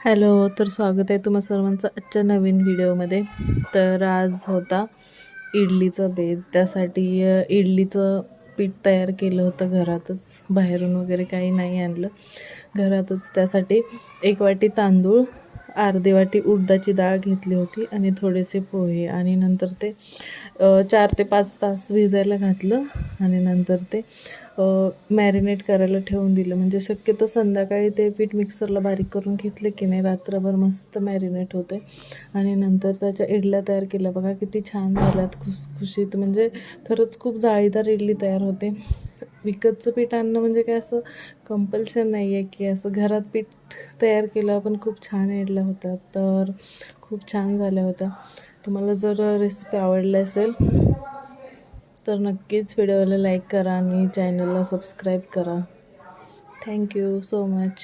Hello, तर स्वागत आहे तुम्हा सर्वांचं आजच्या नवीन व्हिडिओमध्ये. तर आज होता इडलीचा बेत. त्यासाठी इडलीचं पीठ तयार केलं होतं घरातच, बाहेरून वगैरे काही नाही आणलं, घरातच. त्यासाठी 1 वाटी तांदूळ, अर्धी वाटी उडदाची डाळ घेतली होती आणि थोडेसे पोहे, आणि नंतर ते 4 ते 5 तास भिजायला घातलं आणि नंतर ते मॅरिनेट करायला ठेवून दिलं. म्हणजे शक्यतो संध्याकाळी ते पीठ मिक्सरला बारीक करून घेतलं की नाही, रात्रभर मस्त मॅरिनेट होते. आणि नंतर त्याच्या इडल्या तयार केल्या. बघा किती छान झाल्यात, खुसखुशीत. म्हणजे खरंच खूप जाळीदार इडली तयार होते. विकतचं पीठ आणणं म्हणजे काय असं कंपल्शन नाही आहे, की असं घरात पीठ तयार केलं पण खूप छान इडल्या होत्या. तर खूप छान झाल्या होत्या. तुम्हाला जर रेसिपी आवडली असेल तर नक्कीच व्हिडिओला लाईक करा आणि चॅनलला सबस्क्राईब करा. Thank you so much.